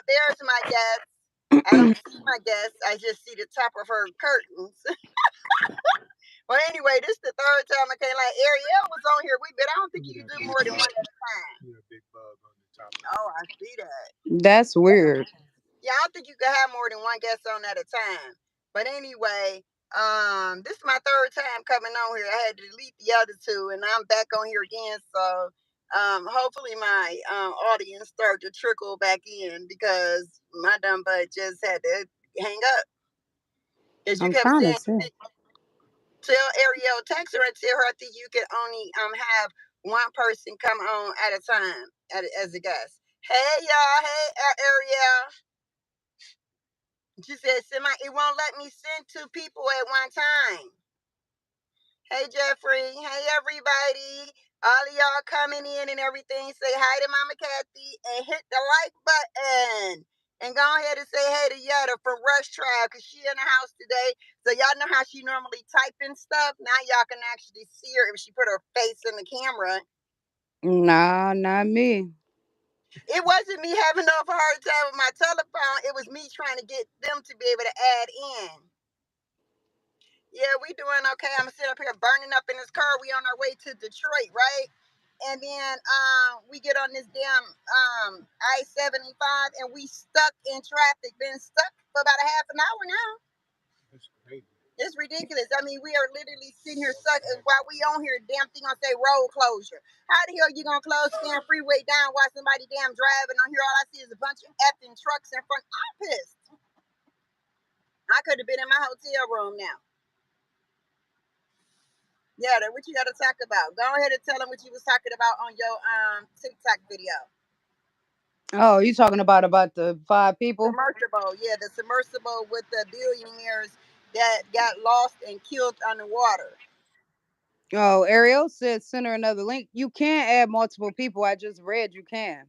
there's my guest. I don't see my guest. I just see the top of her curtains. Well, anyway, this is the third time I came. Like Ariel was on here. But I don't think you can do more than one at a time. Oh, I see that. That's weird. Yeah, I don't think you can have more than one guest on at a time. But anyway, this is my third time coming on here. I had to delete the other two, and I'm back on here again. So, hopefully my audience start to trickle back in because my dumb butt just had to hang up. As you I'm kept trying to see. saying, tell Ariel, text her and tell her I think you can only have one person come on at a time as a guest. Hey y'all, hey Ariel. She said, it won't let me send two people at one time. Hey, Jeffrey. Hey, everybody. All of y'all coming in and everything. Say hi to Mama Kathy and hit the like button. And go ahead and say hey to Yetta from Rush Trial because she in the house today. So y'all know how she normally typing stuff. Now y'all can actually see her if she put her face in the camera. Nah, not me. It wasn't me having no hard time with my telephone. It was me trying to get them to be able to add in. Yeah, we doing okay. I'm sitting up here burning up in this car. We on our way to Detroit, right? And then we get on this damn I-75 and we stuck in traffic. Been stuck for about a half an hour now. It's ridiculous. I mean, we are literally sitting here stuck while we on here. Damn thing gonna say road closure. How the hell you gonna close the damn freeway down while somebody damn driving on here? All I see is a bunch of effing trucks in front. I'm pissed. I could have been in my hotel room now. Yeah, what you got to talk about? Go ahead and tell them what you was talking about on your TikTok video. Oh, you talking about the 5 people? Submersible, yeah, the submersible with the billionaires that got lost and killed underwater. Oh, Ariel said send her another link. You can add multiple people. I just read you can.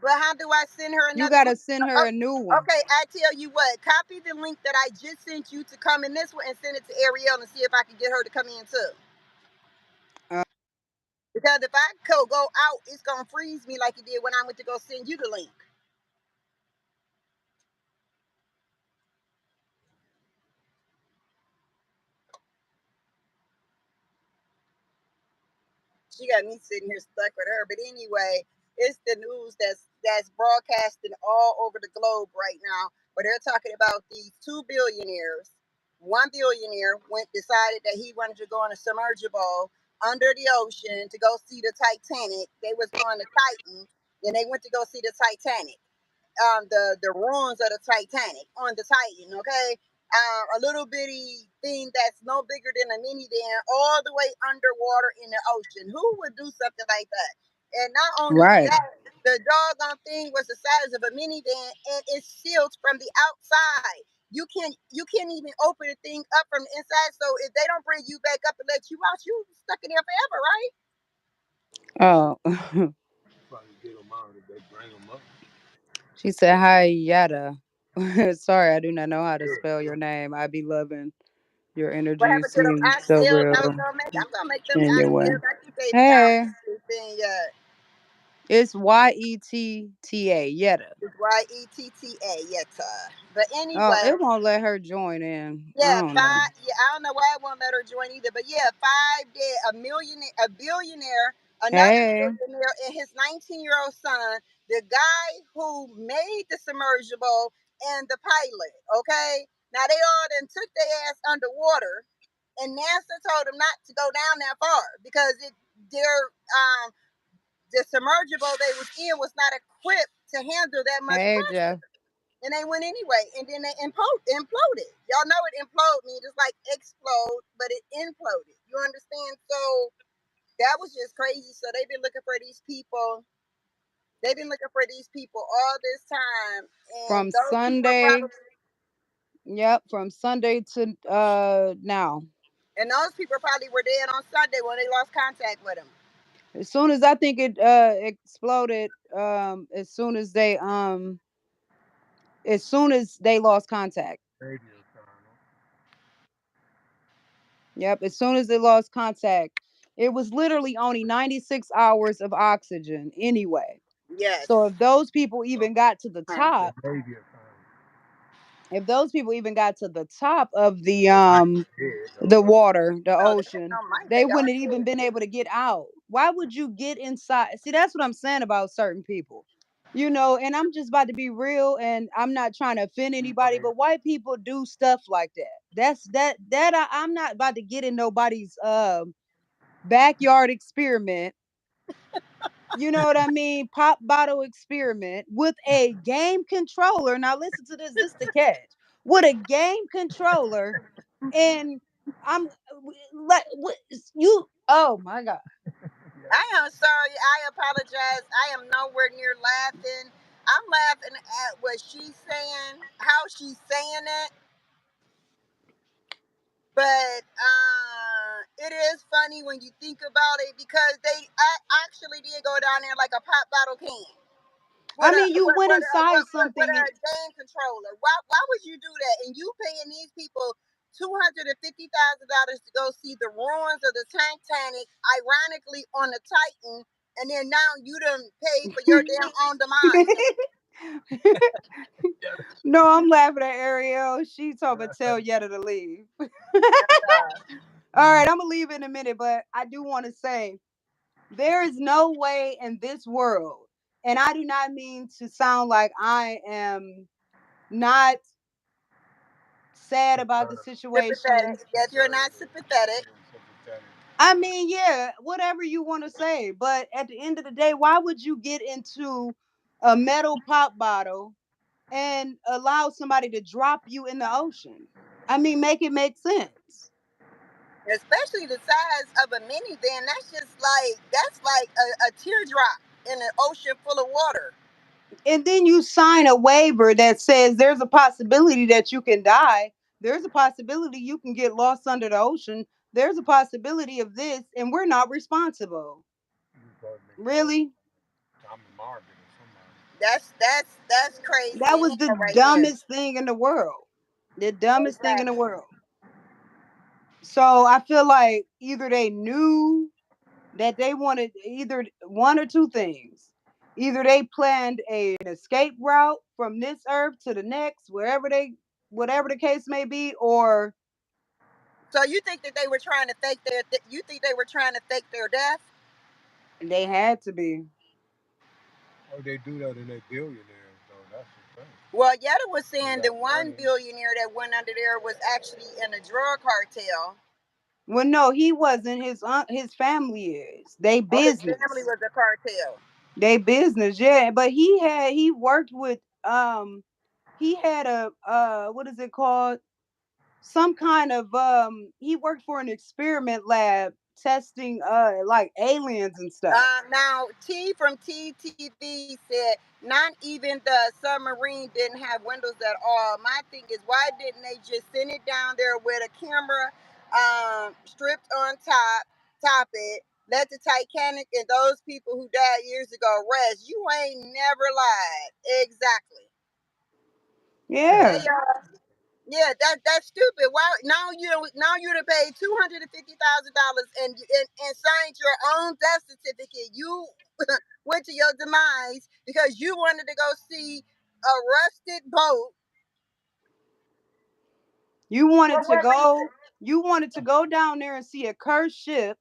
But how do I send her You another gotta link? send her Oh, a new one. okay, I tell you what, copy the link that I just sent you to come in this one and send it to Ariel and see if I can get her to come in too. Uh, Because if I could go out, it's gonna freeze me like it did when I went to go send you the link. She got me sitting here stuck with her. But anyway, it's the news that's broadcasting all over the globe right now. But they're talking about these two billionaires. One billionaire went decided that he wanted to go on a submergible under the ocean to go see the Titanic. They was on the Titan, and they went to go see the Titanic, the ruins of the Titanic on the Titan. Okay, a little bitty thing that's no bigger than a minivan, all the way underwater in the ocean. Who would do something like that? And not only right. that, the doggone thing was the size of a minivan, and it's sealed from the outside. You can't even open the thing up from the inside. So if they don't bring you back up and let you out, you stuck in there forever, right? Oh, she said hi, Yada. Sorry, I do not know how to spell your name. I be loving your What energy. happened to them Seems so oxtails I was real. gonna make? I'm gonna make them Genuine. oxtails. I keep they Hey, down thing yet. it's Yetta. Yetta. It's Yetta Yetta. But Oh, anyway, it won't let her join in. I yeah, don't know. five. Yeah, I don't know why I won't let her join either. But yeah, 5 dead, a billionaire, another Hey, billionaire, and his 19-year-old son. The guy who made the submersible and the pilot. Okay, now they all then took their ass underwater, and NASA told them not to go down that far because um the submergible they was in was not equipped to handle that much hey, pressure. Jeff. And they went anyway, and then they imploded. Y'all know it implode means it's like explode, but it imploded. You understand? So that was just crazy. So they've been looking for these people. They've been looking for these people all this time, and From those people Sunday. probably Yep, from Sunday to now. those people probably were dead on Sunday when they lost contact with them. As soon as I think it exploded, as soon as they lost contact. Yep, as soon as they lost contact. It was literally only 96 hours of oxygen anyway. Yes. So if those people So even got to the Huh. top, it may be a sign. if those people even got to the top of They might be dead though. the water, the No, they ocean, don't mind. they They are wouldn't have even too. been able to get out. Why would you get inside? See, that's what I'm saying about certain people. And I'm just about to be real, and I'm not trying to offend anybody, but white people do stuff like that. I'm not about to get in nobody's backyard experiment. You know what I mean? Pop bottle experiment with a game controller. Now listen to this. This the catch. With a game controller, and I'm like, you. Oh my god. I am sorry. I apologize. I am nowhere near laughing. I'm laughing at what she's saying, how she's saying it. But it is funny when you think about it because actually did go down there like a pop bottle can I with a mean, you went inside with something, a and game controller. Why would you do that? And you paying these people $250,000 to go see the ruins of the Titanic, ironically on the Titan, and then now you done pay for your damn own demise. no, I'm laughing at Ariel. She told me tell Yetta to leave. All right, I'm gonna leave in a minute, but I do want to say there is no way in this world, and I do not mean to sound like I am not sad about the Concerned. situation. Sympathetic. That you're Concerned. not sympathetic. Yeah, sympathetic. I mean, yeah, whatever you want to say, but at the end of the day, why would you get into a metal pop bottle and allow somebody to drop you in the ocean? I mean, make it make sense. Especially the size of a minivan. That's like a teardrop in an ocean full of water. And then you sign a waiver that says there's a possibility that you can die. There's a possibility you can get lost under the ocean. There's a possibility of this, and we're not responsible. You probably make Really? Tommy Marvin or somebody. That's crazy That in was the here right there. dumbest thing in the world. The dumbest thing in the Exactly. world. So I feel like either they knew that they wanted either one or two things. Either they planned an escape route from this earth to the next, whatever the case may be, or So you think that they were trying to fake you think they were trying to fake their death? they had to be. Or they do that in their billionaires though. That's the thing. Well, Yetta was They saying the got one money. billionaire that went under there was actually in a drug cartel. Well, no, he wasn't. His family is. They Oh, his family business. was a cartel. They business, yeah. But he worked with he had a what is it called? Some kind of he worked for an experiment lab testing like aliens and stuff. Now, T from TTV said not even the submarine didn't have windows at all. My thing is, why didn't they just send it down there with a camera stripped on top it? Let the Titanic and those people who died years ago rest. You ain't never lied. Exactly. Yeah. Hey, yeah, that's stupid. Why now you to pay $250,000 and signed your own death certificate. You went to your demise because you wanted to go see a rusted boat. You For wanted to what reason? go you wanted to go down there and see a cursed ship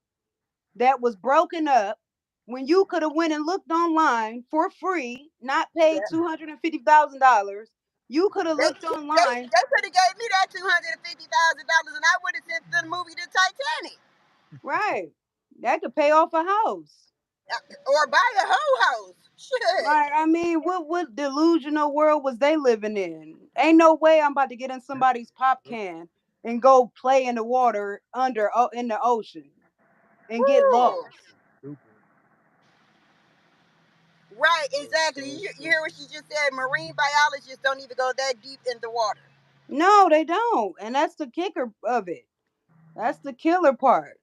that was broken up when you could have went and looked online for free, not paid Yeah. $250,000. You could have They looked online, they could have gave me that $250,000 and I would have sent the movie The Titanic. right? That could pay off a house. Or buy a whole house. Shit. Right. I mean, what delusional world was they living in? Ain't no way I'm about to get in somebody's pop can and go play in the water in the ocean and get Whew. lost. Stupid. Right, So exactly. so You hear what stupid. she just said? Marine biologists don't even go that deep in the water. No, they don't. And that's the kicker of it. That's the killer part.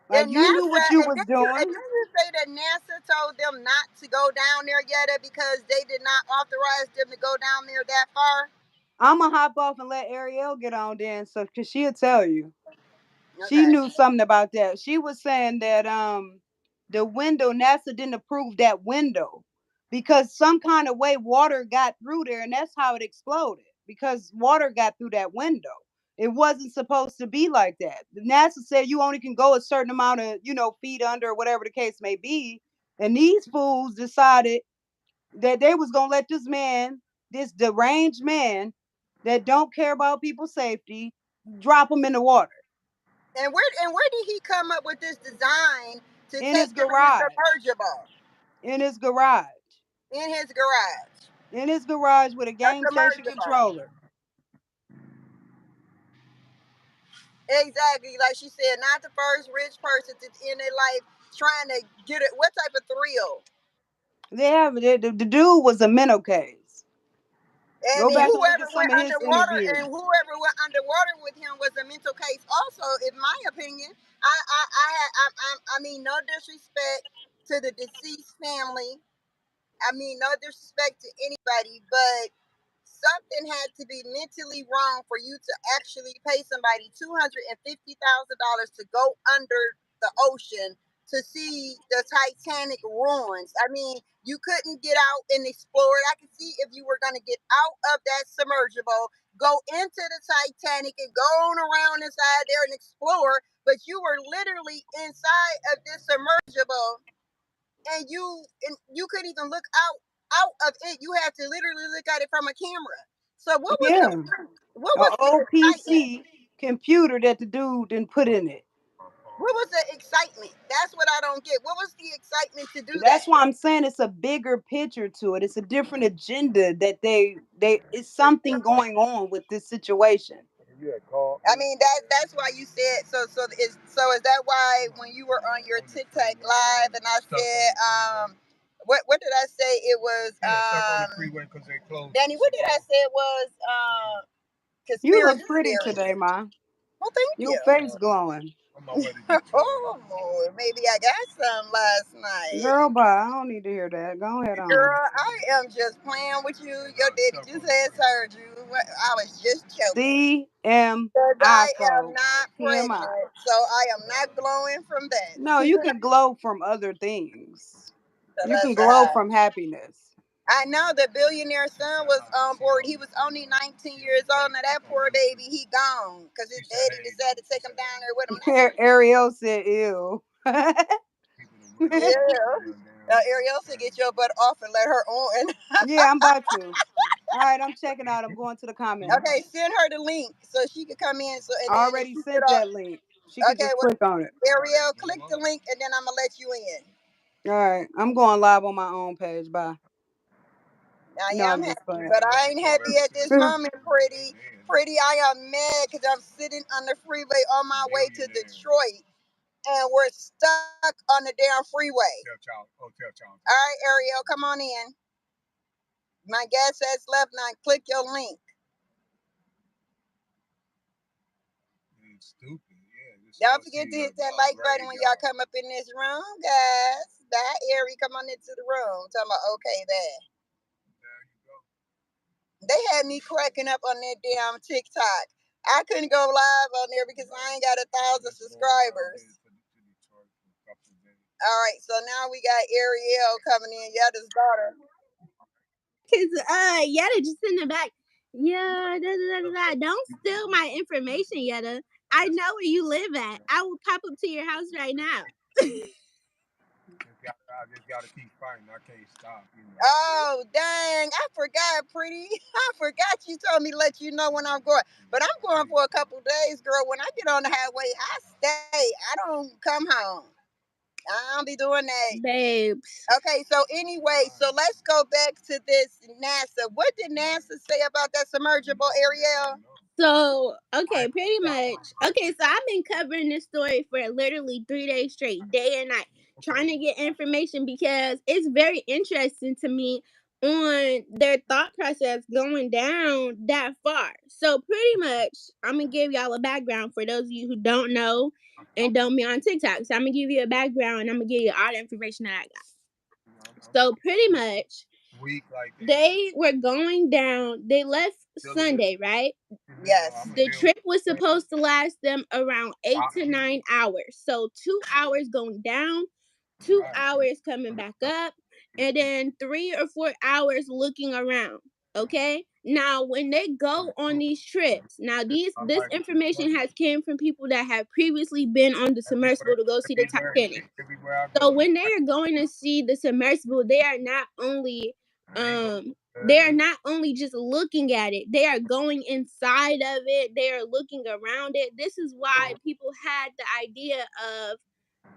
Like And you knew NASA, what you and was didn't doing. you say that NASA told them not to go down there yet because they did not authorize them to go down there that far? I'm gonna hop off and let Ariel get on then, so cause she'll tell you. She Okay. knew something about that. She was saying that the window NASA didn't approve that window. because some kind of way water got through there and that's how it exploded because water got through that window. It wasn't supposed to be like that. The NASA said you only can go a certain amount of, feet under or whatever the case may be. And these fools decided that they was going to let this man, this deranged man that don't care about people's safety, drop him in the water And where did he come up with this design to in his take them in the garage, submergible in his garage, in his garage? in his garage with a A game changing submergible. controller. Exactly, like she said, not the first rich person to end their life trying to get it. What type of thrill? The dude was a mental case. And Go then back and look whoever at some went of his underwater interviews. and whoever went underwater with him was a mental case. Also, in my opinion, I mean, no disrespect to the deceased family. I mean, no disrespect to anybody, but something had to be mentally wrong for you to actually pay somebody $250,000 to go under the ocean to see the Titanic ruins. I mean, you couldn't get out and explore it. I could see if you were going to get out of that submergible, go into the Titanic and go on around inside there and explore, but you were literally inside of this submergible and you couldn't even look out of it. You had to literally look at it from a camera. So Yeah, what a was the old excitement? PC computer that the dude didn't put in it. What was the excitement? That's what I don't get. What was the excitement to do That's that? why I'm saying it's a bigger picture to it. It's a different agenda that they it's something going on with this situation. You had called I me. mean that's why you said so is that why when you were on your TikTok live and I said what did I say it was Yeah, stuck on the freeway because they closed. Danny, what did I say it was You look conspiracy pretty theory. today, Ma. Well, thank Your you. face glowing. On my way to Detroit. Oh, maybe I got some last night. Girl, bye. I don't need to hear that. Go ahead on. Girl, I am just playing with you. Your daddy just had surgery. I was just joking. CMI, Because I am folks. not TMI. pregnant, so I am not glowing from that. No, you can glow from other things. So You can that's glow from happiness. I know the billionaire son was on board. He was only 19 years old. Now that poor baby, he gone because his daddy decided to take him down there with him. Ariel said, ew. Yeah. Ariel said, "Get your butt off and let her on." Yeah, I'm about to. All right, I'm checking out. I'm going to the comments. Okay, send her the link so she could come in. So and I then if already she get sent off, that link. She could okay, just well, click on it. Ariel, click the link and then I'm gonna let you in. All right, I'm going live on my own page. Bye. I No, am I'm just happy, playing. but I ain't happy at this moment. Pretty. I am mad because I'm sitting on the freeway on my way to Detroit, and we're stuck on the damn freeway. All right, Ariel, come on in. My gas has left now. Click your link. It's stupid. Yeah. Don't forget to hit that like button when y'all come up in this room, guys. That Ari, come on into the room. Talking about okay, there. There you go. They had me cracking up on that damn TikTok. I couldn't go live on there because I ain't got 1,000 subscribers. All right, so now we got Ariel coming in, Yada's daughter. Cause Yetta just in the back. Yeah, da, da, da, da. Don't steal my information, Yetta. I know where you live at. I will pop up to your house right now. I just gotta keep fighting. I can't stop. Oh, dang. I forgot, pretty. I forgot you told me to let you know when I'm going. But I'm going for a couple days, girl. When I get on the highway, I stay. I don't come home. I don't be doing that. Babes. Okay, so anyway, so let's go back to this NASA. What did NASA say about that submergible, Ariel? So, okay, pretty much. Okay, so I've been covering this story for literally 3 days straight, day and night, trying to get information because it's very interesting to me on their thought process going down that far. So, pretty much, I'm gonna give y'all a background for those of you who don't know and don't be on TikTok. So, I'm gonna give you a background and I'm gonna give you all the information that I got. So, pretty much, Weak like that. they were going down. They left Sunday, right? Yes. The trip was supposed to last them around 8 to 9 hours. So 2 hours going down, 2 hours coming back up. and then 3 or 4 hours looking around. Okay. Now, when they go on these trips, now this information has came from people that have previously been on the submersible to go see the Titanic. Everywhere I So go. when they are going to see the submersible, they are not only just looking at it, they are going inside of it, they are looking around it. This is why people had the idea of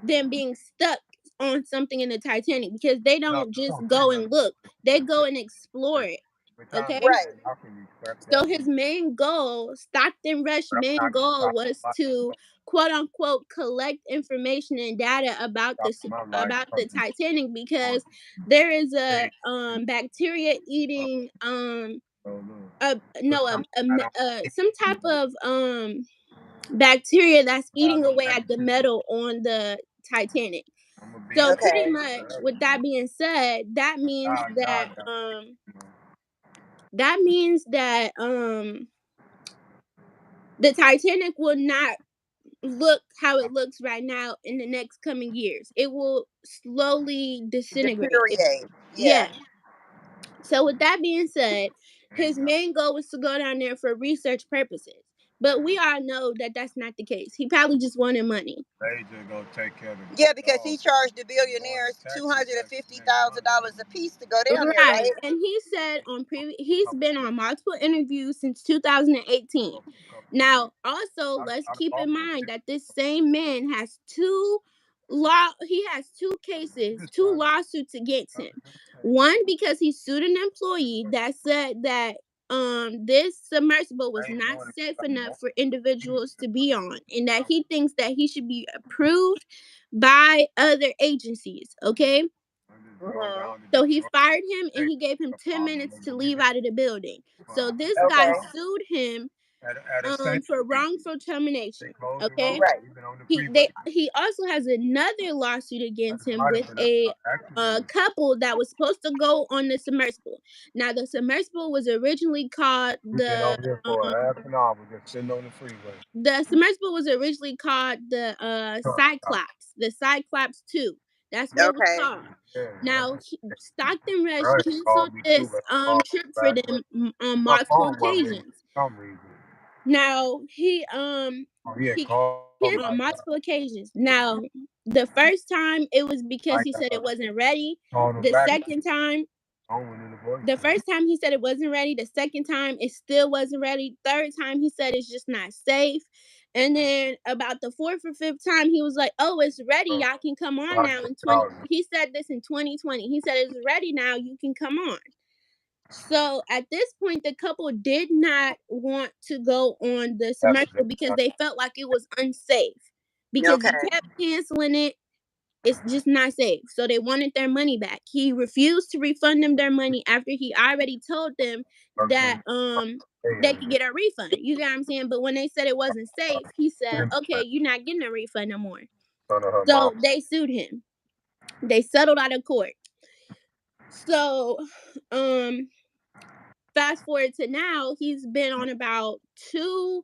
them being stuck on something in the Titanic, because they No, don't you just don't say go and nothing. look, they go and explore it. But Okay. Right. how can you scrap So that? his main goal, Stockton Rush's But I'm main not gonna goal, stop was my to quote unquote collect information and data about stop my life about from the you Titanic, going because there is a crazy. bacteria eating So look, a put no something I don't some type of bacteria that's have eating no away at the negativity. metal on the Titanic. I'm gonna be So here pretty Okay. much, with forever. that being said, God got that means that the Titanic will not look how it looks right now in the next coming years. It will slowly disintegrate. Deteriorate. Yeah. Yeah. So with that being said, his ain't got main goal was to go down there for research purposes. But we all know that that's not the case. He probably just wanted money. they just gonna take care of Yeah, the because he dog. charged the More in billionaires two taxes hundred and fifty next thousand month. dollars a piece to go down there, Right. right? And he said he's been on multiple interviews since 2018. Couple of Now, years. also, let's I keep bought in my mind ticket. that this same man has he has two I'm cases, just two trying to lawsuits against him. understand. One because he sued an employee that said that this submersible was I ain't not doing it safe 'cause I enough want for you to individuals to be on, and that I'm he thinks that he should be approved by other agencies. Okay. just drove Mm-hmm. down to So he Detroit. fired him and They he gave him a 10 problem. minutes They to gonna be leave there out of the building. for So this guy Okay. sued him at a same for street. wrongful They termination. closed the Okay. road, Right. even on the freeway. He also has another lawsuit I against just him might have with been a actually it was couple that was supposed to go on the submersible. Now the submersible was originally called we've been over here for a half an hour just sitting on the freeway. the Truck stop. Cyclops, the Cyclops 2. That's what it was Okay. called. Yeah, Now, Stockton Rush Russ canceled called me too, this but called trip for back but them on my multiple phone wasn't ringing occasions. for some reason. Now Oh, he had he called me canceled on like multiple occasions. Now, the first time it was because like he said it wasn't ready. calling him The back. second time Phone went in the the voicemail. first time he said it wasn't ready. The second time it still wasn't ready. Third time he said it's just not safe. And then about the fourth or fifth time he was like, "Oh, it's ready. So Y'all can come on I now." just In 20, called him. he said this in 2020. He said it's ready now. You can come on. So at this point, the couple did not want to go on the That's submersible because they felt like it was unsafe. Because he Okay. kept canceling it, it's just not safe. So they wanted their money back. He refused to refund them their money after he already told them that person. Hey, they could get a refund. You get what I'm saying? But when they said it wasn't safe, he said, "Okay, you're not getting a refund no more." son of her mom. So they sued him. They settled out of court. So um fast forward to now, he's been on about 2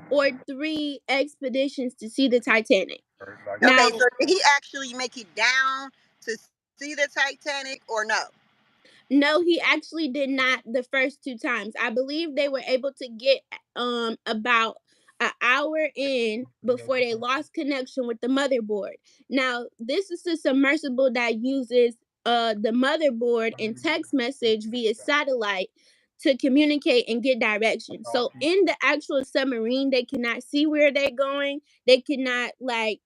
or 3 expeditions to see the Titanic. Like Okay. Now, So did he actually make it down to see the Titanic or no? no, he actually did not the first 2 times. I believe they were able to get about an hour in before they lost connection with the motherboard. Now, this is a submersible that uses the motherboard and text message via satellite to communicate and get directions. So in the actual submarine, they cannot see where they're going. They cannot like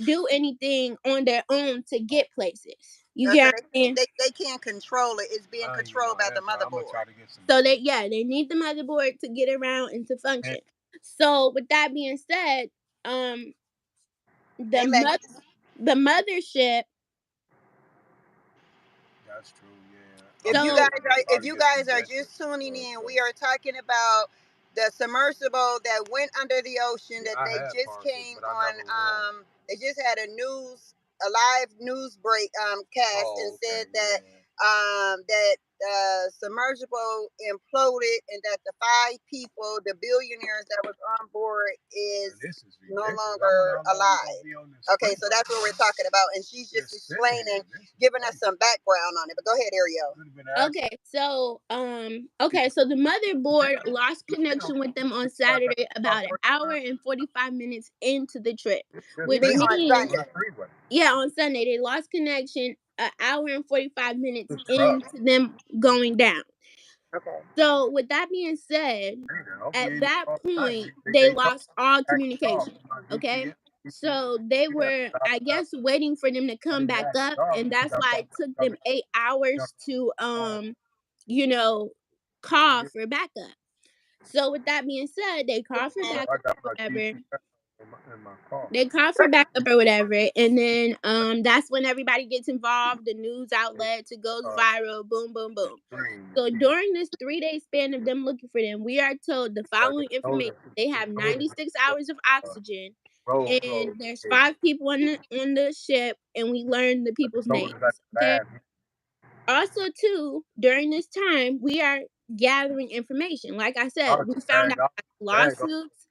do anything on their own to get places. You So get what I'm saying? they can't control it. It's being I ain't even controlled know by the that, but I'm gonna motherboard. try to get some. So they need the motherboard to get around and to And function. So with that being said, um the Hey, mo- Lex. the mothership. that's true. Yeah, If I'm you just guys So gonna are try if to you get some guys are basic just tuning in, stuff. we are talking about the submersible that went under the ocean Yeah, that I they had just parcels, came but I on. never won. They just had a live news break cast and Oh, okay, said that yeah. that the submergible imploded and that the five people, the billionaires that was on board, is no longer alive. Okay, so that's what we're talking about, and she's just explaining, giving us some background on it. But go ahead, Ariel. Okay, so the motherboard lost connection with them on Saturday about an hour and 45 minutes into the trip, You which mean on means, Sunday? yeah, on Sunday they lost connection an hour and 45 minutes into them going down. Okay. So with that being said, at that point they lost all communication. Okay. So they were, I guess, waiting for them to come back up, and that's why it took them 8 hours to you know, call for backup. So with that being said, they called for backup or whatever. They call for backup or whatever, and then that's when everybody gets involved, the news outlets, it goes viral, boom, boom, boom. So during this 3 day span of them looking for them, we are told the following information: they have 96 hours of oxygen, and there's 5 people on the ship, and we learned the people's names. Okay. Also, too, during this time, we are gathering information. Like I said, we found out about lawsuits.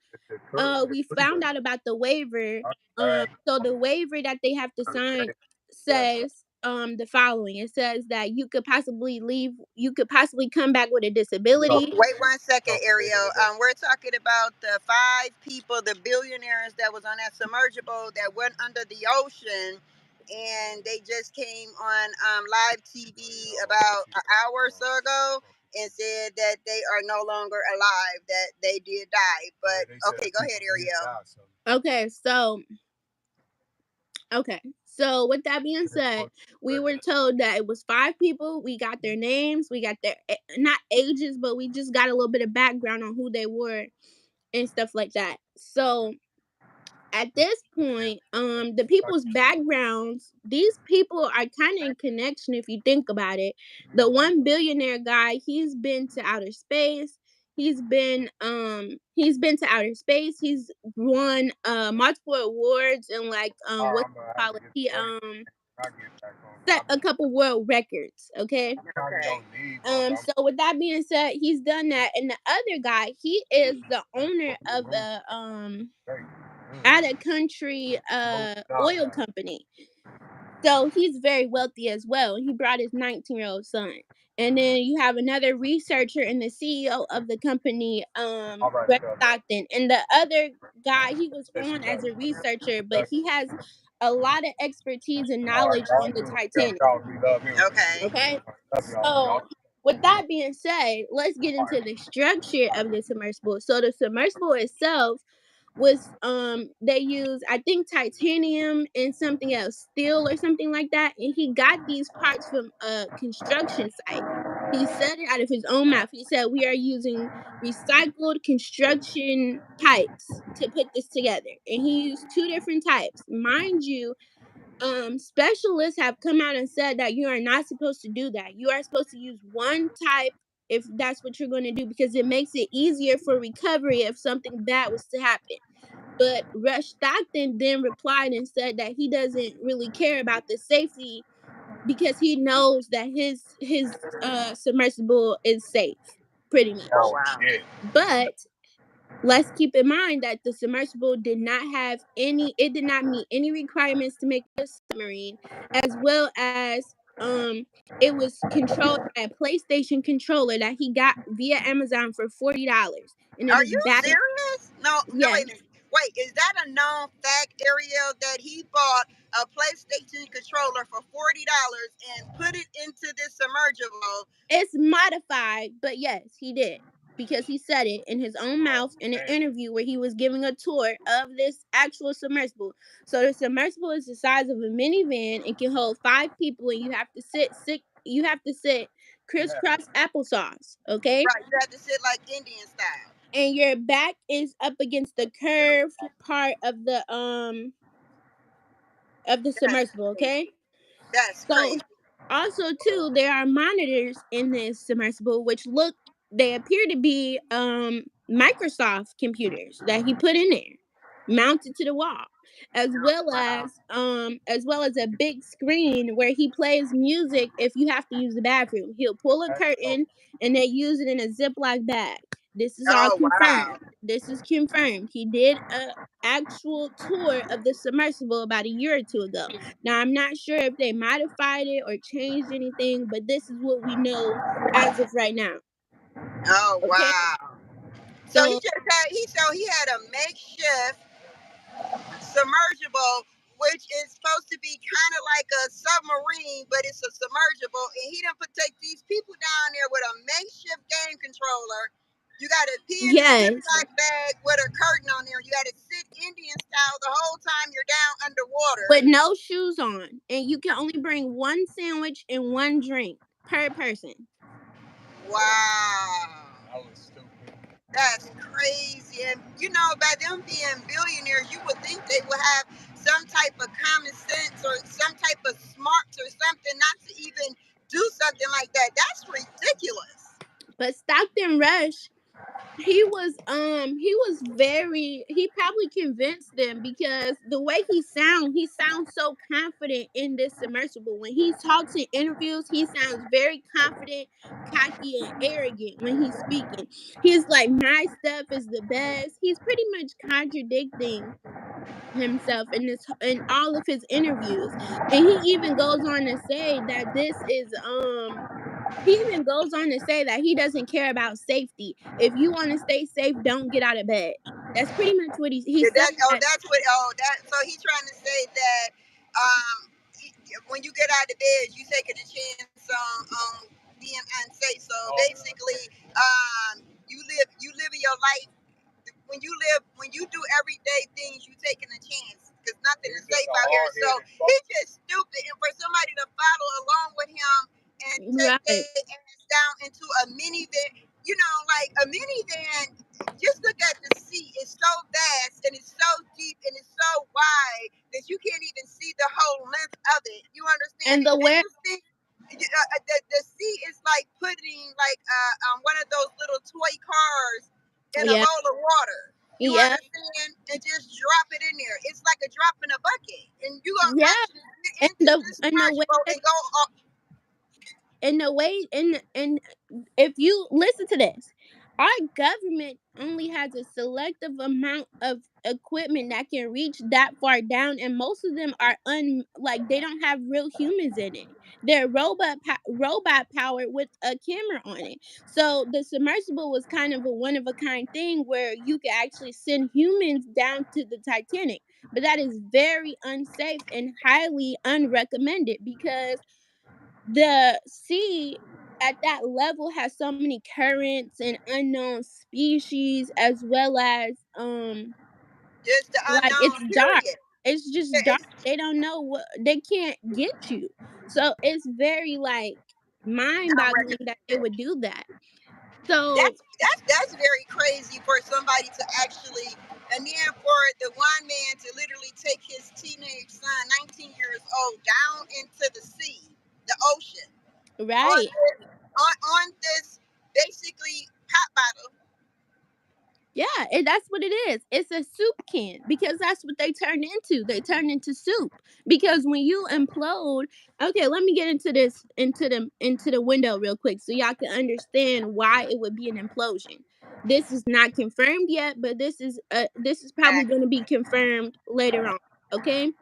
We found out about the waiver. So the waiver that they have to sign says the following. It says that you could possibly leave. You could possibly come back with a disability. Wait 1 second, Ariel. We're talking about the five people, the billionaires that was on that submergible that went under the ocean, and they just came on live TV about an hour or so ago and said that they are no longer alive, that they did die. But okay, go ahead, Ariel. Okay, so with that being said, we were told that it was 5 people. We got their names, we got their not ages, but we just got a little bit of background on who they were and stuff like that. So at this point, the people's backgrounds, these people are kind of in connection if you think about it. The one billionaire guy, he's been to outer space. He's won multiple awards and like what you call it? He set a couple world records, okay? So with that being said, he's done that, and the other guy, he is the owner of a out of country oil company. So he's very wealthy as well. He brought his 19-year-old son. And then you have another researcher and the CEO of the company, Greg Stockton. And the other guy, he was on as a researcher, but he has a lot of expertise and knowledge on the Titanic. Okay. Okay. So with that being said, let's get into the structure of the submersible. So the submersible itself was they use, I think, titanium and something else, steel or something like that, and he got these parts from a construction site. He said it out of his own mouth. He said we are using recycled construction pipes to put this together, and he used 2 different types, mind you. Specialists have come out and said that you are not supposed to do that. You are supposed to use one type if that's what you're going to do, because it makes it easier for recovery if something bad was to happen. But Rush Stockton then replied and said that he doesn't really care about the safety because he knows that his submersible is safe, pretty Oh much. wow. But let's keep in mind that the submersible did not have any, it did not meet any requirements to make a submarine, as well as it was controlled by a PlayStation controller that he got via Amazon for $40. And it Are is you battery, serious? No, no, yeah. wait a minute. Wait, is that a known fact, Ariel, that he bought a PlayStation controller for $40 and put it into this submergible? It's modified, but yes, he did. Because he said it in his own mouth in an interview where he was giving a tour of this actual submersible. So the submersible is the size of a minivan. It can hold 5 people, and you have to sit crisscross applesauce, okay? Right, you had to sit like Indian style. And your back is up against the curved part of the That's submersible, okay? crazy. That's So crazy. also too, there are monitors in this submersible which look, they appear to be Microsoft computers that he put in there, mounted to the wall. as well as a big screen where he plays music if you have to use the bathroom. He'll pull a curtain and they use it in a Ziploc bag. This is all Oh wow. confirmed. This is confirmed. He did a actual tour of the submersible about a year or two ago. Now I'm not sure if they modified it or changed anything, but this is what we know as of right now. Oh Okay? wow. So he So just had he had a makeshift submergible, which is supposed to be kind of like a submarine, but it's a submergible. And he didn't put take these people down there with a makeshift game controller. You got to pee in the yes, Ziploc bag with a curtain on there. You got to sit Indian style the whole time you're down underwater. with no shoes on, and you can only bring one sandwich and one drink per person. Wow. That was stupid. That's crazy. And you know, by them being billionaires, you would think they would have some type of common sense or some type of smarts or something not to even do something like that. That's ridiculous. But Stockton Rush, he probably convinced them because the way he sounds so confident in this submersible. When he talks in interviews, he sounds very confident, cocky, and arrogant when he's speaking. He's like, my stuff is the best. He's pretty much contradicting himself in all of his interviews. And he even goes on to say that he even goes on to say that he doesn't care about safety. If you want to stay safe, don't get out of bed. That's pretty much what he Yeah, said that. that's what. Oh, that. So he's trying to say that when you get out of bed, you taking a chance on being unsafe. So basically, you living your life when you do everyday things, you taking a chance because nothing is safe out here. So he's just stupid, and for somebody to follow along with him and take Right. their ass down into a minivan, like a minivan. Just look at the sea; it's so vast and it's so deep and it's so wide that you can't even see the whole length of it. You understand? And the And where this thing, the sea is like putting like one of those little toy cars in a Yeah. bowl of water. You Yeah. understand? And just drop it in there. It's like a drop in a bucket. And you gonna Yeah. actually get And into this the way submersible that and go up. and the way and if you listen to this, our government only has a selective amount of equipment that can reach that far down, and most of them are like they don't have real humans in it. They're robot powered with a camera on it. So the submersible was kind of a one of a kind thing where you could actually send humans down to the Titanic, but that is very unsafe and highly unrecommended because the sea at that level has so many currents and unknown species, as well as Just the like it's unknown dark. period. It's just dark. It's They don't know what they can't get you. So it's very like mind boggling that they unrecommended. would do that. So That's very crazy for somebody to actually, and then for the one man to literally take his teenage son, 19 years old, down into the sea, the ocean, on right. on this basically pop bottle. Yeah, and that's what it is. It's a soup can because that's what they turn into. They turn into soup because when you implode, okay, let me get into this into the window real quick so y'all can understand why it would be an implosion. This is not confirmed yet, but this is probably going to be confirmed later on. Okay,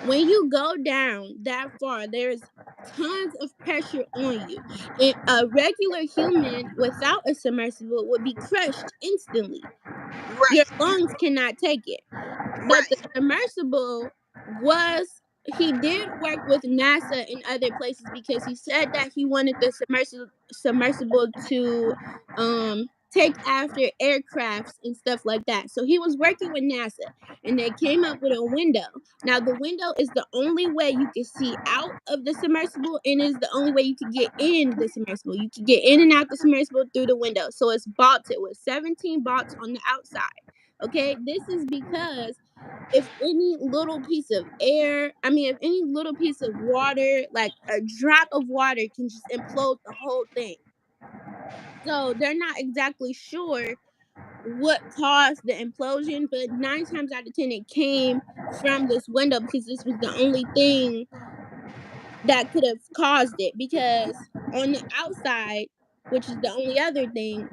when you go down that far, there's tons of pressure on you. And a regular human without a submersible would be crushed instantly. Your Right, lungs cannot take it. But the right, submersible was he did work with NASA and other places because he said that he wanted the submersible to take after aircrafts and stuff like that. So he was working with NASA and they came up with a window. Now the window is the only way you can see out of the submersible and is the only way you can get in the submersible. You can get in and out the submersible through the window. So it's bolted with 17 bolts on the outside. Okay, this is because if any little piece of if any little piece of water, like a drop of water, can just implode the whole thing. So they're not exactly sure what caused the implosion, but 9 times out of 10 it came from this window because this was the only thing that could have caused it. Because on the outside, which is the only other thing,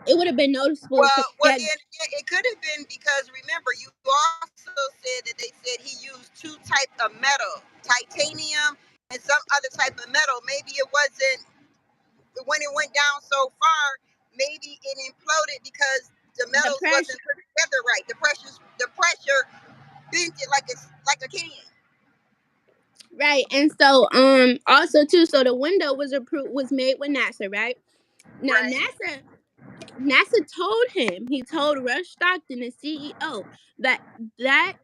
it would have been noticeable from Well, get. then it could have been because remember you also said that they said he used two type of metal, titanium and some other type of metal. Maybe it wasn't when it went down so far. Maybe it imploded because the The metals pressure. wasn't put together right. The pressure bent it like a can. Right, and so also too, so the window was approved, was made with NASA, right? Now Right, NASA told him, he told Rush Stockton, the CEO, that that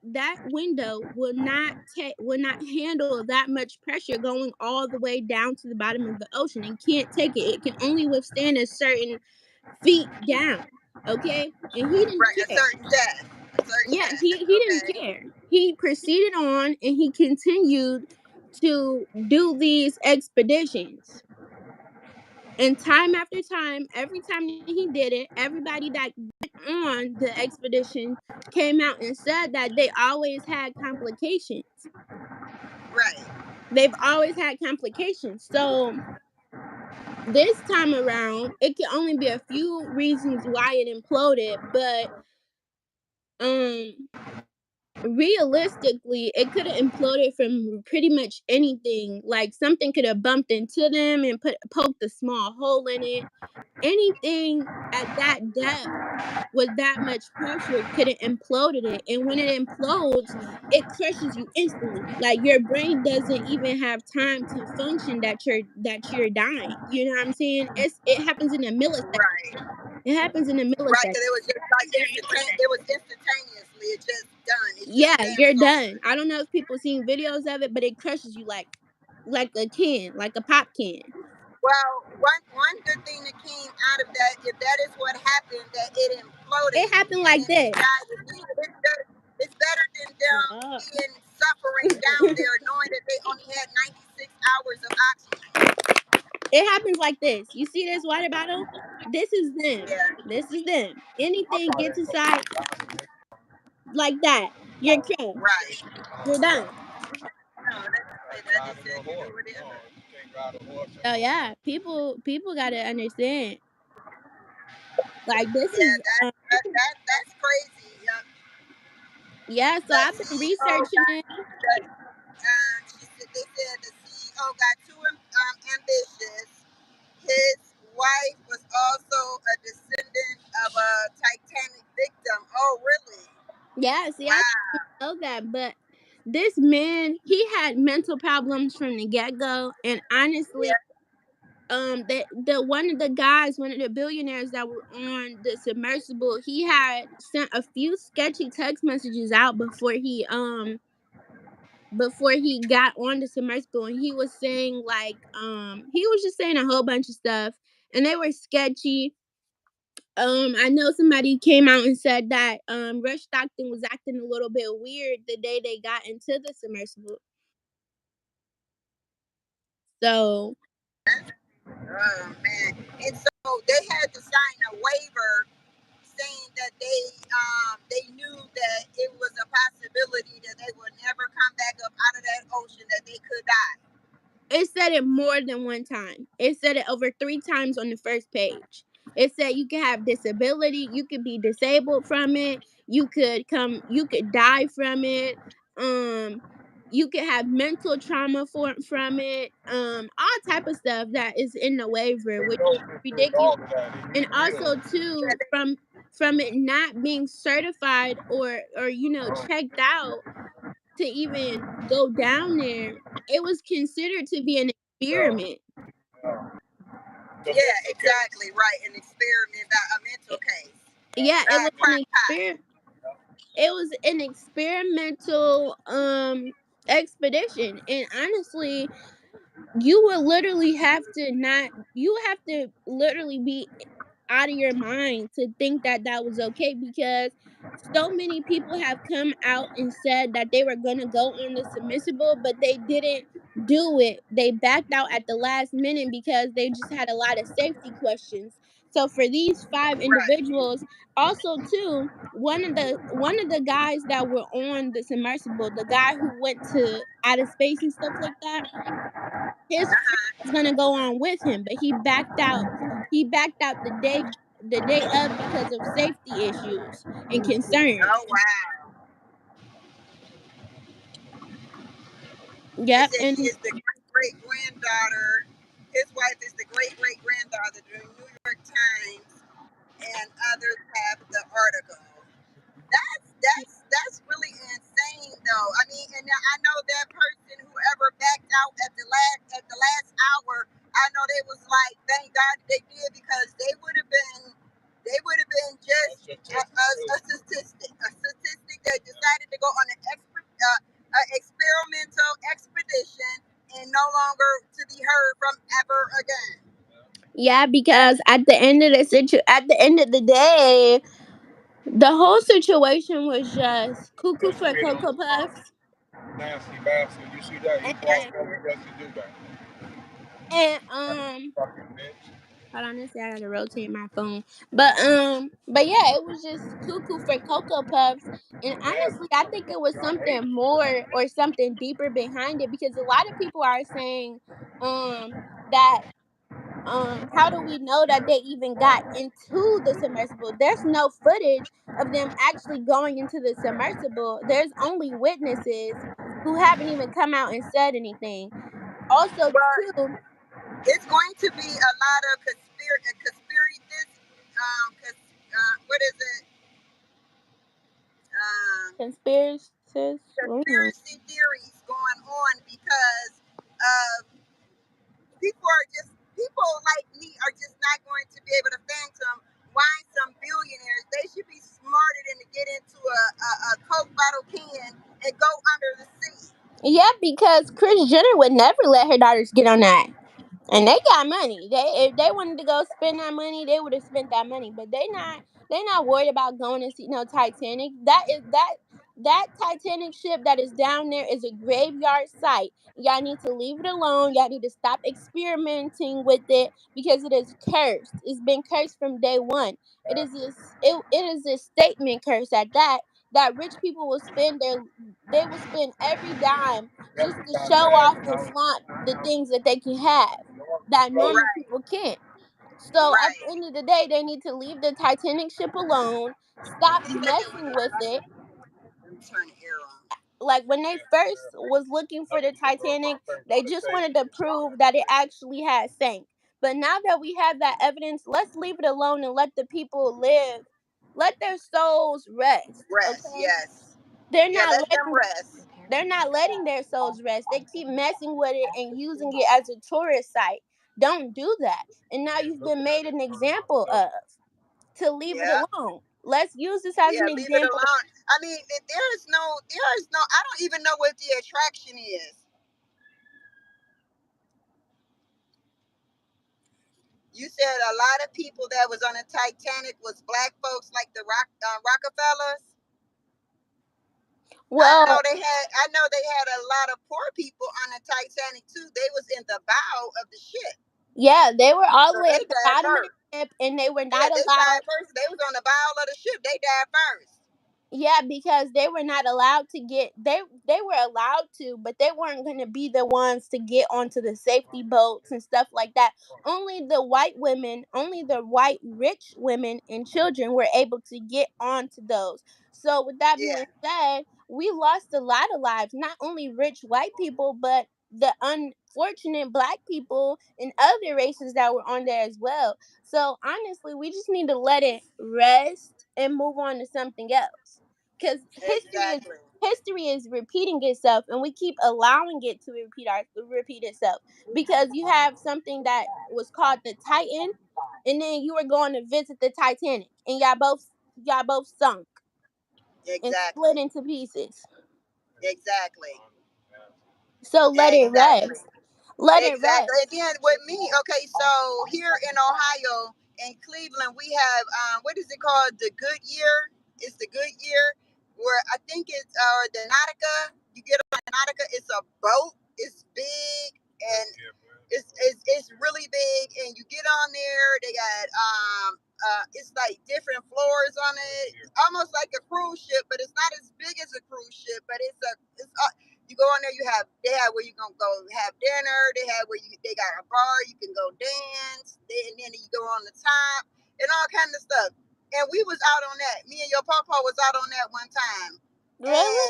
that window will not handle that much pressure going all the way down to the bottom of the ocean. It can't take it. It can only withstand a certain feet down. Okay, and he didn't right. A care. certain depth. A certain Yeah, depth. he didn't Okay. care. He proceeded on and he continued to do these expeditions. And time after time, every time that he did it, everybody that went on the expedition came out and said that they always had complications. Right. They've always had complications. So this time around, it can only be a few reasons why it imploded, but um realistically, it could have imploded from pretty much anything. Like something could have bumped into them and poked a small hole in it. Anything at that depth with that much pressure could have imploded it. And when it implodes, it crushes you instantly. Like your brain doesn't even have time to function that you're dying. You know what I'm saying? It happens in a millisecond. Right. It happens in a Right. millisecond. Because it was just like it was instantaneously. It just done. It just Yeah, game you're over. done. I don't know if people seen videos of it, but it crushes you like a can, like a pop can. Well, one good thing that came out of that, if that is what happened, that it imploded It happened and like then they this. died immediately. It's better than them Shut up. being suffering down there, knowing that they only had 96 hours of oxygen. It happens like this. You see this water bottle? This is them. Yeah. This is them. I Anything thought gets they inside like that, you're crushed. Right. You're done. No, like I just riding said a you do horse. No, whatever. you can't ride a horse So and yeah, people gotta understand. Like this Yeah, is that's crazy. yeah. So The I've been CEO researching got it. they said the CEO got too ambitious. His wife was also a descendant of a Titanic victim. Oh, really? Yeah, see, I Wow. didn't know that, but this man, he had mental problems from the get go, and honestly, Yeah. the one of the guys, one of the billionaires that were on the submersible, he had sent a few sketchy text messages out before he got on the submersible, and he was saying like he was just saying a whole bunch of stuff, and they were sketchy. I know somebody came out and said that Rush Stockton was acting a little bit weird the day they got into the submersible. So Oh man. And so they had to sign a waiver saying that they knew that it was a possibility that they would never come back up out of that ocean, that they could die. it said it more than one time. It said it over 3 times on the first page. It said you could have disability, you could be disabled from it, you could die from it, um, you could have mental trauma from it, all type of stuff that is in the waiver, it which goes is into ridiculous. all of that. It And will. also Yeah, too, they, from it not being certified or Oh, checked out to even go down there, it was considered to be an yeah, experiment. yeah. The yeah, mental case. exactly right. An experiment about a mental case. Yeah, it was an Crack pot. experiment. It was an experimental expedition, and honestly, you would literally have to not. You have to literally be out of your mind to think that that was okay, because so many people have come out and said that they were going to go on the submersible, but they didn't do it. They backed out at the last minute because they just had a lot of safety questions. So for these five Right. individuals, also too, one of the guys that were on the submersible, the guy who went to outer space and stuff like that, his friend was gonna go on with him, but he backed out. He backed out the day of because of safety issues and Oh concerns. wow. It Yep, says she and is the great great granddaughter. His wife is the great great granddaughter. The New York Times and others have the article. That's really insane though. I mean, and now I know that person, whoever backed out at the last hour, I know they was like, thank God they did, because they would have been just a statistic that decided to go on an experimental expedition and no longer to be heard from ever again. yeah, because at the end of the day, the whole situation was just cuckoo Because you for hear cocoa those puffs. nasty bastards. You see that? He And walked over just to do that. and Fucking bitch. hold on, this I gotta rotate my phone. But yeah, it was just cuckoo for cocoa puffs. And Nasty. honestly, I think it was I hate something it. more or something deeper behind it, because a lot of people are saying that how do we know that they even got into the submersible? There's no footage of them actually going into the submersible. There's only witnesses who haven't even come out and said anything. Also, But too, it's going to be a lot of conspiracy. What is it? conspiracists. Conspiracy theories going on because uh, people like me are just not going to be able to phantom why some billionaires, they should be smarter than to get into a Coke bottle can and go under the sea. Yeah, because Chris Jenner would never let her daughters get on that. And they got money. If they wanted to go spend that money, they would have spent that money. But they not worried about going to see no Titanic. That Titanic ship that is down there is a graveyard site. Y'all need to leave it alone. Y'all need to stop experimenting with it because it is cursed. It's been cursed from day one. It is a statement curse at that, that rich people will spend every dime just Every to time show that off ass and out. flaunt the things that they can have that normal Right, people can't. So at the right. end of the day, they need to leave the Titanic ship alone. Stop He said it was. messing with it. Let me turn the air on. Like when they first was looking for the Nothing can go Titanic, my face they on the just stage. wanted to prove that it actually had sank. But now that we have that evidence, let's leave it alone and let the people live. Let their souls rest. Rest, Okay? yes. They're Yeah, not let them letting rest. they're not letting their souls rest. They keep messing with it and using it as a tourist site. Don't do that. And now you've been made an example of. To leave it Yeah, alone. Let's use this as yeah, an leave it example. alone. I mean, there is no, I don't even know what the attraction is. You said a lot of people that was on the Titanic was black folks, like the Rockefellers. Well, I know they had a lot of poor people on the Titanic too. They was in the bow of the ship, yeah, they were all so the way they at the died bottom of the first. ship and they were Yeah, not they allowed. died first. They was on the bow of the ship. They died first. Yeah, because they were not allowed to get they were allowed to, but they weren't going to be the ones to get onto the safety boats and stuff like that. Only the white women, only the white rich women and children were able to get onto those. So with that being Yeah, said, we lost a lot of lives, not only rich white people, but the unfortunate black people and other races that were on there as well. So honestly, we just need to let it rest and move on to something else. Because exactly. history is repeating itself, and we keep allowing it to repeat itself. Because you have something that was called the Titan, and then you were going to visit the Titanic, and y'all both sunk and split Exactly. into pieces. Exactly. So let it Exactly. rest. Let it Exactly. rest. And then with me, okay, so here in Ohio, in Cleveland, we have what is it called? The Good Year. It's the Good Year, where I think it's the Nautica. You get on the Nautica. It's a boat. It's big and it's really big. And you get on there. They got it's like different floors on it. It's almost like a cruise ship, but it's not as big as a cruise ship. But it's you go on there. They have where you gonna go have dinner. They got a bar. You can go dance. And then you go on the top and all kind of stuff. And we was out on that. Me and your papa was out on that one time. Really?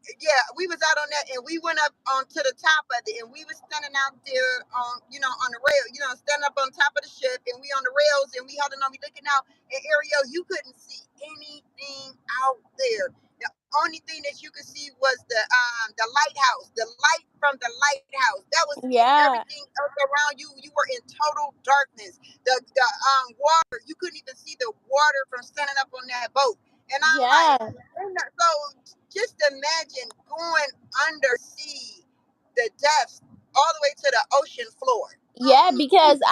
And yeah, we was out on that, and we went up onto the top of it, and we was standing out there on, on the rail, standing up on top of the ship, and we on the rails, and we holding on, we looking out. And Ariel, you couldn't see anything out there. The only thing that you could see was the lighthouse, the light from the lighthouse. That was it. Yeah. Everything else around you, you were in total darkness. The water, you couldn't even see the water from standing up on that boat. And I'm like, Yeah. so just imagine going undersea, the depths, all the way to the ocean floor. Yeah, because No.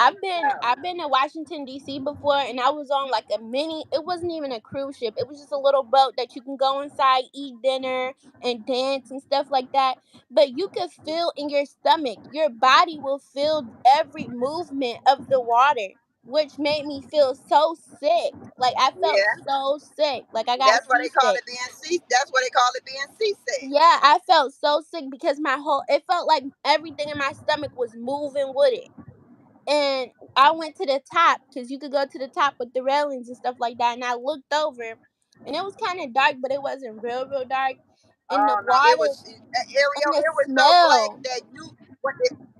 I've been to Washington D.C. before, and I was on like a mini. It wasn't even a cruise ship. It was just a little boat that you can go inside, eat dinner, and dance and stuff like that. But you could feel in your stomach, your body will feel every movement of the water, which made me feel so sick. Like I felt Yeah, so sick. Like I got that's what they call seasick. it being sea. That's what they call it being seasick. Yeah, I felt so sick because it felt like everything in my stomach was moving with it. And I went to the top because you could go to the top with the railings and stuff like that. And I looked over, and it was kind of dark, but it wasn't real dark. And the Oh no, it water was Ariel. and the It was so black smell. that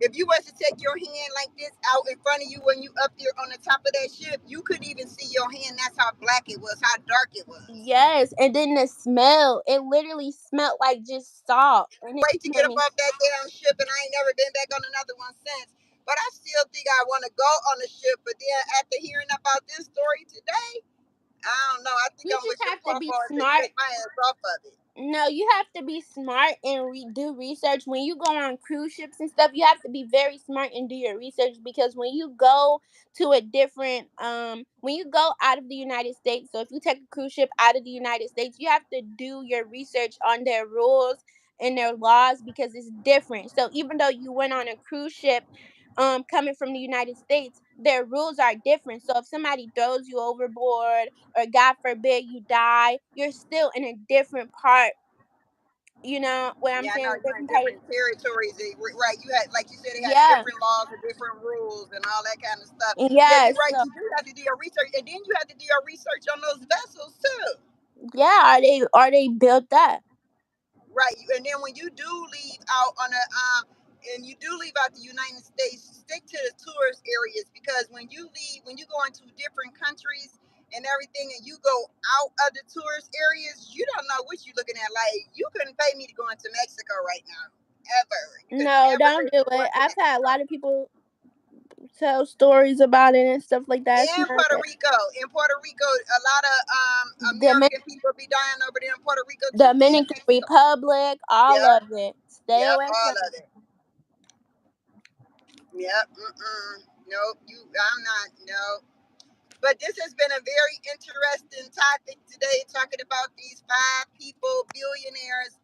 if you was to take your hand like this out in front of you when you up there on the top of that ship, you couldn't even see your hand. That's how black it was, how dark it was. Yes, and then the smell. It literally smelled like just salt, and it Wait to get made up me. off that damn ship, and I ain't never been back on another one since. But I still think I want to go on the ship. But then after hearing about this story today, I don't know. I think You I'm just with your have to be papa to smart. take my ass off of it. No, you have to be smart and do research. When you go on cruise ships and stuff, you have to be very smart and do your research, because when you go to a different when you go out of the United States, so if you take a cruise ship out of the United States, you have to do your research on their rules and their laws, because it's different. So even though you went on a cruise ship coming from the United States, their rules are different. So if somebody throws you overboard, or God forbid you die, you're still in a different part. You know what I'm Yeah, I know saying? you're in Different part of, different territories. Right? You had, like you said, it has yeah, different laws and different rules and all that kind of stuff. Yeah, yeah. you're right. So You do have to do your research, and then you have to do your research on those vessels too. yeah, are they built up? Right. And then when you do leave out on a and you do leave out the United States, stick to the tourist areas, because when you go into different countries and everything, and you go out of the tourist areas, you don't know what you're looking at. Like, you couldn't pay me to go into Mexico right now, ever. You could No, never pay don't me do to go it. into I've had a Mexico. lot of people tell stories about it and stuff like that. It's In not Puerto good. Rico, a lot of Domin- American people be dying over there in Puerto Rico too, and Dominican Mexico. Republic, all Yep, of it. Stay yep, away all from of it. Yep. Mm-mm. Nope. I'm not. No. But this has been a very interesting topic today, talking about these five people, billionaires,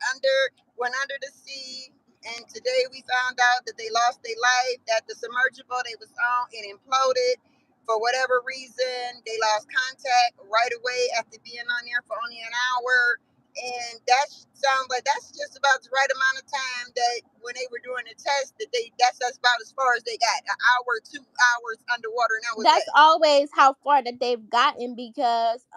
went under the sea. And today we found out that they lost their life, that the submergible they was on, it imploded for whatever reason. They lost contact right away after being on there for only an hour. And that sounds like that's just about the right amount of time that when they were doing the test, that's about as far as they got. An hour, 2 hours underwater, and that was That's it. always how far that they've gotten, because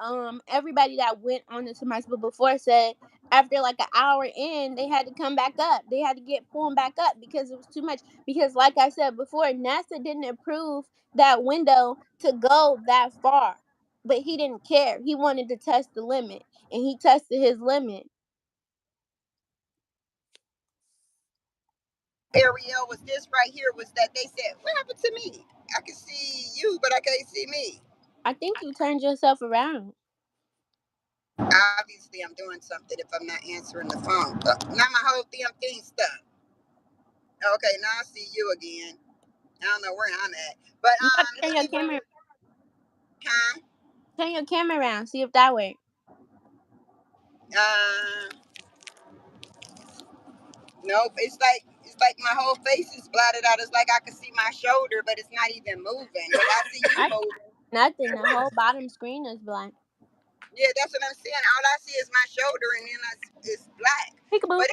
everybody that went on the semester before said after like an hour in, they had to come back up. They had to get pulled back up because it was too much. Because like I said before, NASA didn't approve that window to go that far. But he didn't care. He wanted to test the limit, and he tested his limit. Ariel was this right here was that they said, what happened to me? I can see you, but I can't see me. I think you turned yourself around. Obviously, I'm doing something if I'm not answering the phone. Now my whole damn thing stuck. Okay, now I see you again. I don't know where I'm at. But You gotta turn your anyway, camera. Huh? Turn your camera around. See if that works. Uh, nope. It's like my whole face is blotted out. It's like I can see my shoulder, but it's not even moving. But I see you I moving. nothing. The whole bottom screen is blank. Yeah, that's what I'm saying. All I see is my shoulder, and then it's black. Peekaboo. But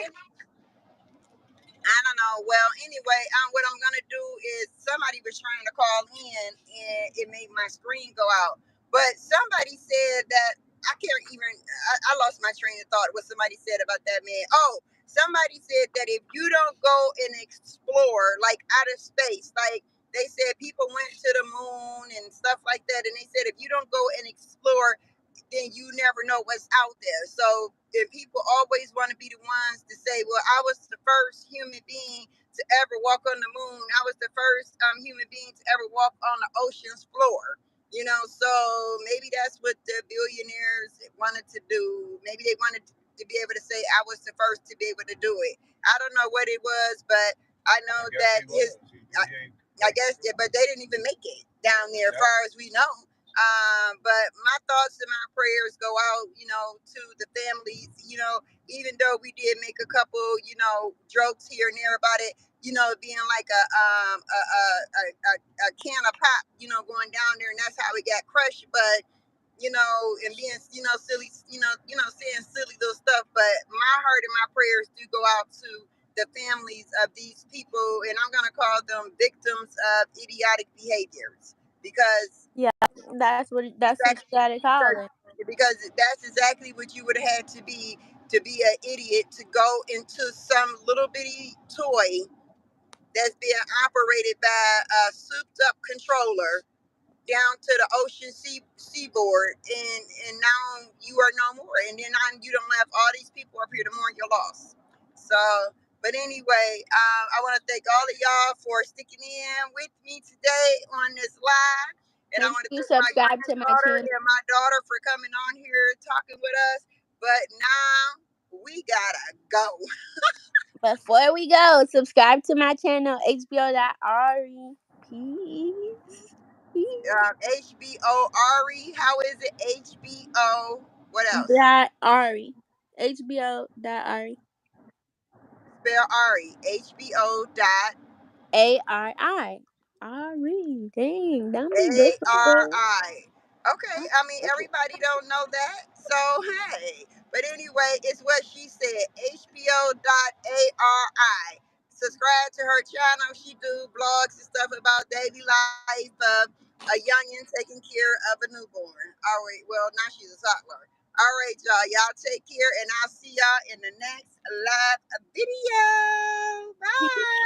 I don't know. Well, anyway, what I'm gonna do is somebody was trying to call in, and it made my screen go out. But somebody said that I can't even. I lost my train of thought. What somebody said about that man. Oh, somebody said that if you don't go and explore like outer space, like they said people went to the moon and stuff like that, and they said if you don't go and explore then you never know what's out there. So, and people always want to be the ones to say, well, I was the first human being to ever walk on the moon. I was the first human being to ever walk on the ocean's floor. So maybe that's what the billionaires wanted to do. Maybe they wanted to be able to say, I was the first to be able to do it. I don't know what it was, but I know I guess that he was. I guess, but they didn't even make it down there, as far as we know. But my thoughts and my prayers go out, to the families. Even though we did make a couple, jokes here and there about it, being like a can of pop, going down there, and that's how it got crushed. But and being, silly, saying silly little stuff. But my heart and my prayers do go out to the families of these people, and I'm gonna call them victims of idiotic behaviors because Yeah, that's what you exactly gotta call it. because that's exactly what you would have had to be an idiot to go into some little bitty toy that's being operated by a souped up controller down to the seaboard, and now you are no more, and then you don't have all these people up here to mourn your loss. So, but anyway, I want to thank all of y'all for sticking in with me today on this live, and I Make want sure to you thank my subscribe to my granddaughter channel. and my daughter for coming on here talking with us. But now we gotta go. Before we go, subscribe to my channel, HBO.Ari. Peace. HBO Ari, how is it? HBO. What else? Dot Ari. HBO.Ari. Spell Ari. HBO dot ARI. Ari. Dang, don't be difficult. ARI. Okay, I mean everybody don't know that, so hey. But anyway, it's what she said. HBO.ARI. Subscribe to her channel. She do blogs and stuff about daily life of a youngin' taking care of a newborn. All right, well now she's a toddler. All right, y'all. Y'all take care, and I'll see y'all in the next live video. Bye.